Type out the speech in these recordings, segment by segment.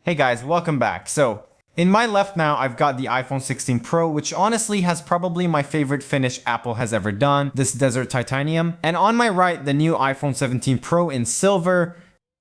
Hey guys, welcome back. So, in my left now, I've got the iPhone 16 Pro, which honestly has probably my favorite finish Apple has ever done, this desert titanium. And on my right, the new iPhone 17 Pro in silver.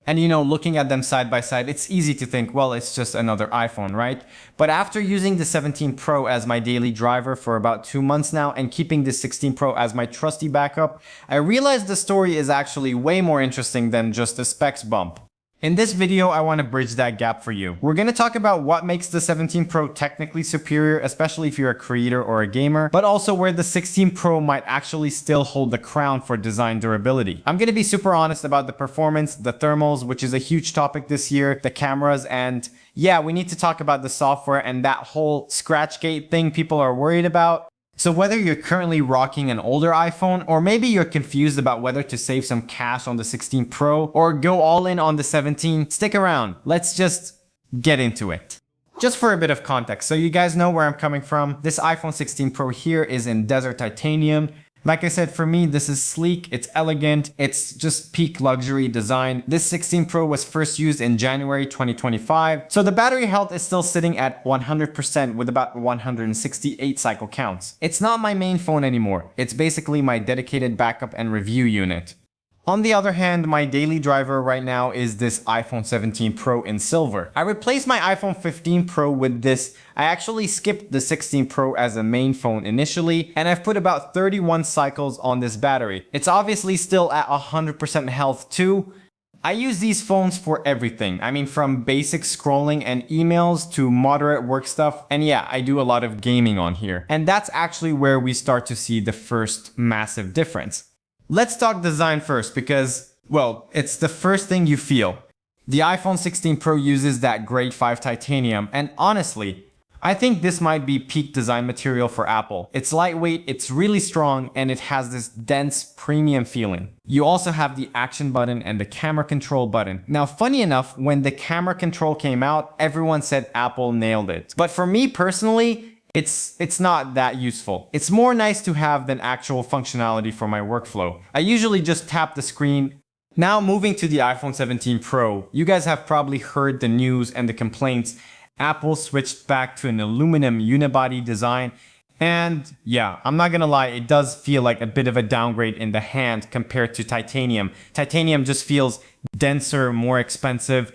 And looking at them side by side, it's easy to think, well, it's just another iPhone, right? But after using the 17 Pro as my daily driver for about 2 months now and keeping the 16 Pro as my trusty backup, I realized the story is actually way more interesting than just a specs bump. In this video, I want to bridge that gap for you. We're going to talk about what makes the 17 Pro technically superior, especially if you're a creator or a gamer, but also where the 16 Pro might actually still hold the crown for design durability. I'm going to be super honest about the performance, the thermals, which is a huge topic this year, the cameras, and yeah, we need to talk about the software and that whole Scratchgate thing people are worried about. So whether you're currently rocking an older iPhone, or maybe you're confused about whether to save some cash on the 16 Pro or go all in on the 17, stick around. Let's just get into it. Just for a bit of context, so you guys know where I'm coming from, this iPhone 16 Pro here is in desert titanium. Like I said, for me, this is sleek, it's elegant, it's just peak luxury design. This 16 Pro was first used in January 2025, so the battery health is still sitting at 100% with about 168 cycle counts. It's not my main phone anymore, it's basically my dedicated backup and review unit. On the other hand, my daily driver right now is this iPhone 17 Pro in silver. I replaced my iPhone 15 Pro with this. I actually skipped the 16 Pro as a main phone initially, and I've put about 31 cycles on this battery. It's obviously still at 100% health too. I use these phones for everything. I mean, from basic scrolling and emails to moderate work stuff. And yeah, I do a lot of gaming on here. And that's actually where we start to see the first massive difference. Let's talk design first because, well, it's the first thing you feel. The iPhone 16 Pro uses that grade 5 titanium, and honestly, I think this might be peak design material for Apple. It's lightweight, it's really strong, and it has this dense premium feeling. You also have the action button and the camera control button. Now, funny enough, when the camera control came out, everyone said Apple nailed it. But for me personally, it's not that useful. It's more nice to have than actual functionality for my workflow. I usually just tap the screen. Now moving to the iPhone 17 Pro, you guys have probably heard the news and the complaints. Apple switched back to an aluminum unibody design. And yeah, I'm not gonna lie, it does feel like a bit of a downgrade in the hand compared to titanium. Titanium just feels denser, more expensive.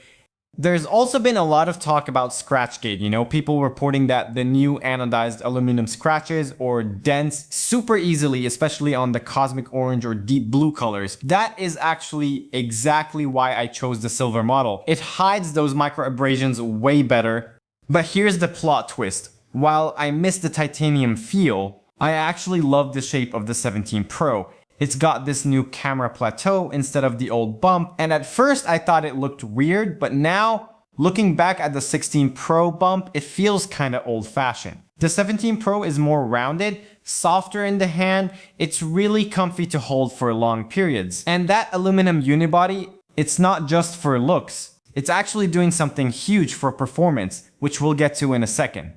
There's also been a lot of talk about Scratchgate, people reporting that the new anodized aluminum scratches or dents super easily, especially on the cosmic orange or deep blue colors. That is actually exactly why I chose the silver model. It hides those micro abrasions way better. But here's the plot twist. While I miss the titanium feel, I actually love the shape of the 17 Pro. It's got this new camera plateau instead of the old bump, and at first I thought it looked weird, but now, looking back at the 16 Pro bump, it feels kinda old-fashioned. The 17 Pro is more rounded, softer in the hand, it's really comfy to hold for long periods. And that aluminum unibody, it's not just for looks, it's actually doing something huge for performance, which we'll get to in a second.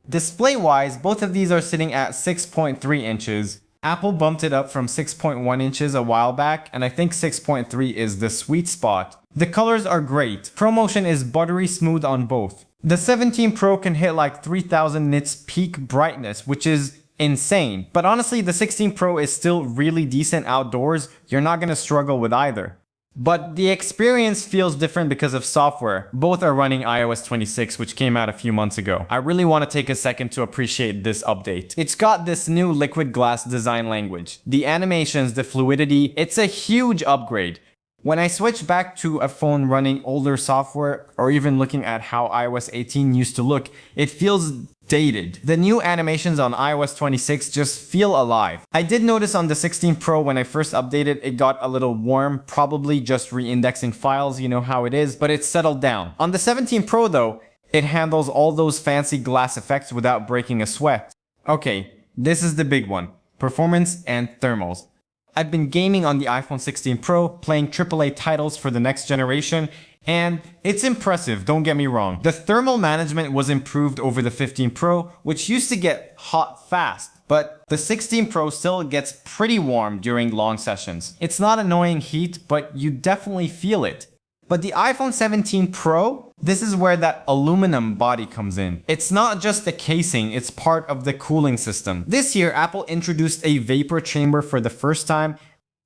Display-wise, both of these are sitting at 6.3 inches. Apple bumped it up from 6.1 inches a while back, and I think 6.3 is the sweet spot. The colors are great. ProMotion is buttery smooth on both. The 17 Pro can hit like 3000 nits peak brightness, which is insane. But honestly, the 16 Pro is still really decent outdoors. You're not gonna struggle with either. But the experience feels different because of software. Both are running iOS 26, which came out a few months ago. I really want to take a second to appreciate this update. It's got this new liquid glass design language. The animations, the fluidity, it's a huge upgrade. When I switch back to a phone running older software, or even looking at how iOS 18 used to look, it feels dated. The new animations on iOS 26 just feel alive. I did notice on the 16 Pro when I first updated, it got a little warm, probably just re-indexing files, you know how it is, but it's settled down. On the 17 Pro though, it handles all those fancy glass effects without breaking a sweat. Okay, this is the big one, performance and thermals. I've been gaming on the iPhone 16 Pro, playing AAA titles for the next generation, and it's impressive, don't get me wrong. The thermal management was improved over the 15 Pro, which used to get hot fast, but the 16 Pro still gets pretty warm during long sessions. It's not annoying heat, but you definitely feel it. But the iPhone 17 Pro, This is where that aluminum body comes in. It's not just the casing, it's part of the cooling system. This year, Apple introduced a vapor chamber for the first time.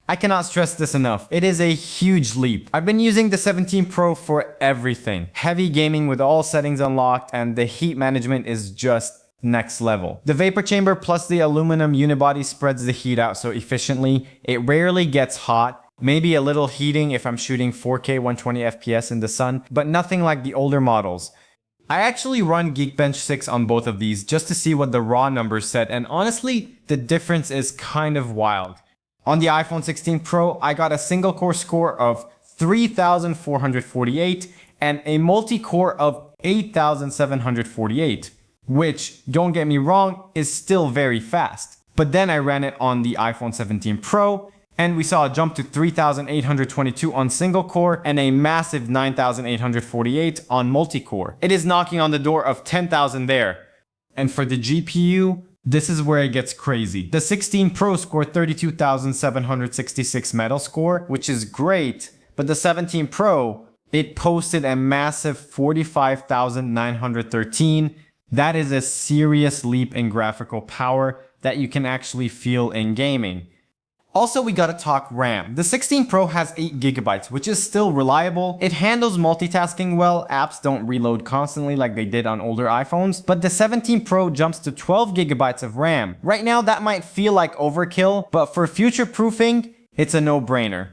I cannot stress this enough. It is a huge leap. I've been using the 17 Pro for everything. Heavy gaming with all settings unlocked, and the heat management is just next level. The vapor chamber plus the aluminum unibody spreads the heat out so efficiently. It rarely gets hot. Maybe a little heating if I'm shooting 4K 120 FPS in the sun, but nothing like the older models. I actually run Geekbench 6 on both of these just to see what the raw numbers said, and honestly, the difference is kind of wild. On the iPhone 16 Pro, I got a single core score of 3,448 and a multi-core of 8,748, which, don't get me wrong, is still very fast. But then I ran it on the iPhone 17 Pro, and we saw a jump to 3,822 on single core and a massive 9,848 on multi-core. It is knocking on the door of 10,000 there. And for the GPU, this is where it gets crazy. The 16 Pro scored 32,766 metal score, which is great, but the 17 Pro, it posted a massive 45,913. That is a serious leap in graphical power that you can actually feel in gaming. Also, we gotta talk RAM. The 16 Pro has 8 GB, which is still reliable. It handles multitasking well, apps don't reload constantly like they did on older iPhones, but the 17 Pro jumps to 12 GB of RAM. Right now, that might feel like overkill, but for future-proofing, it's a no-brainer.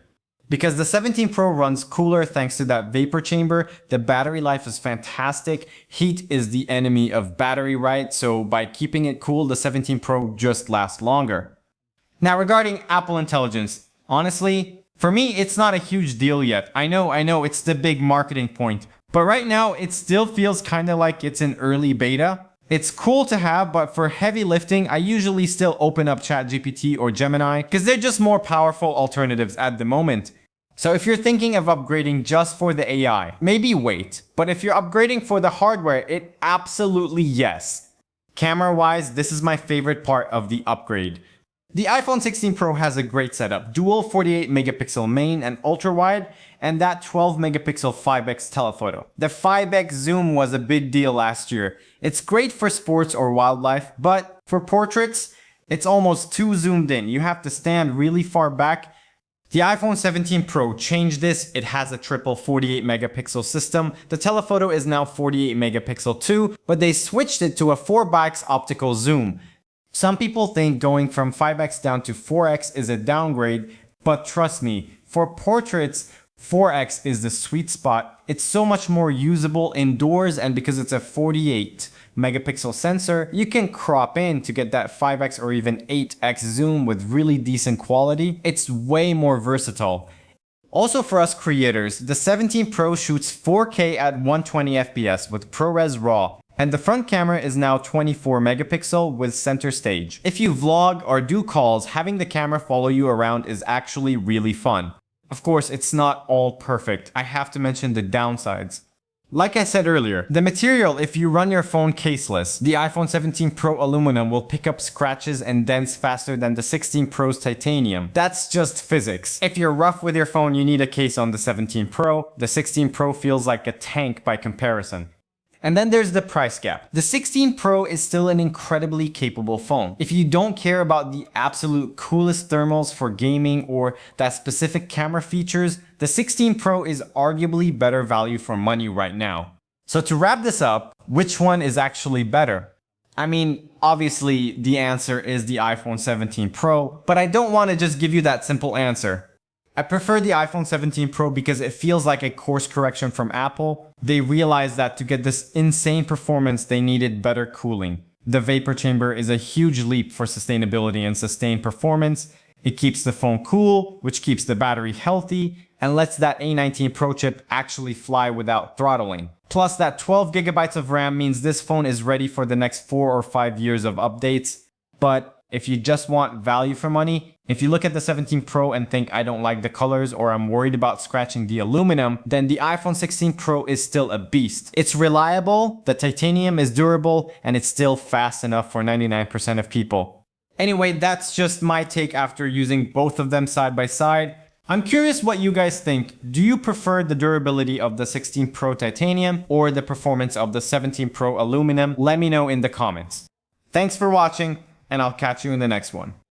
Because the 17 Pro runs cooler thanks to that vapor chamber, the battery life is fantastic, heat is the enemy of battery, right? So by keeping it cool, the 17 Pro just lasts longer. Now regarding Apple Intelligence, honestly, for me, it's not a huge deal yet. I know, it's the big marketing point. But right now, it still feels kind of like it's in early beta. It's cool to have, but for heavy lifting, I usually still open up ChatGPT or Gemini because they're just more powerful alternatives at the moment. So if you're thinking of upgrading just for the AI, maybe wait. But if you're upgrading for the hardware, it absolutely yes. Camera-wise, this is my favorite part of the upgrade. The iPhone 16 Pro has a great setup, dual 48 megapixel main and ultra wide, and that 12 megapixel 5x telephoto. The 5x zoom was a big deal last year. It's great for sports or wildlife, but for portraits, it's almost too zoomed in. You have to stand really far back. The iPhone 17 Pro changed this. It has a triple 48 megapixel system. The telephoto is now 48 megapixel too, but they switched it to a 4x optical zoom. Some people think going from 5x down to 4x is a downgrade, but trust me, for portraits, 4x is the sweet spot. It's so much more usable indoors, and because it's a 48 megapixel sensor, you can crop in to get that 5x or even 8x zoom with really decent quality. It's way more versatile. Also for us creators, the 17 Pro shoots 4K at 120 FPS with ProRes RAW. And the front camera is now 24 megapixel with center stage. If you vlog or do calls, having the camera follow you around is actually really fun. Of course, it's not all perfect. I have to mention the downsides. Like I said earlier, the material, if you run your phone caseless, the iPhone 17 Pro aluminum will pick up scratches and dents faster than the 16 Pro's titanium. That's just physics. If you're rough with your phone, you need a case on the 17 Pro. The 16 Pro feels like a tank by comparison. And then there's the price gap. The 16 Pro is still an incredibly capable phone. If you don't care about the absolute coolest thermals for gaming or that specific camera features, the 16 Pro is arguably better value for money right now. So to wrap this up, which one is actually better? I mean, obviously the answer is the iPhone 17 Pro, but I don't want to just give you that simple answer. I prefer the iPhone 17 Pro because it feels like a course correction from Apple. They realized that to get this insane performance, they needed better cooling. The vapor chamber is a huge leap for sustainability and sustained performance. It keeps the phone cool, which keeps the battery healthy, and lets that A19 Pro chip actually fly without throttling. Plus, that 12 gigabytes of RAM means this phone is ready for the next 4 or 5 years of updates. But if you just want value for money, if you look at the 17 Pro and think I don't like the colors or I'm worried about scratching the aluminum, then the iPhone 16 Pro is still a beast. It's reliable, the titanium is durable, and it's still fast enough for 99% of people. Anyway, that's just my take after using both of them side by side. I'm curious what you guys think. Do you prefer the durability of the 16 Pro titanium or the performance of the 17 Pro aluminum? Let me know in the comments. Thanks for watching, and I'll catch you in the next one.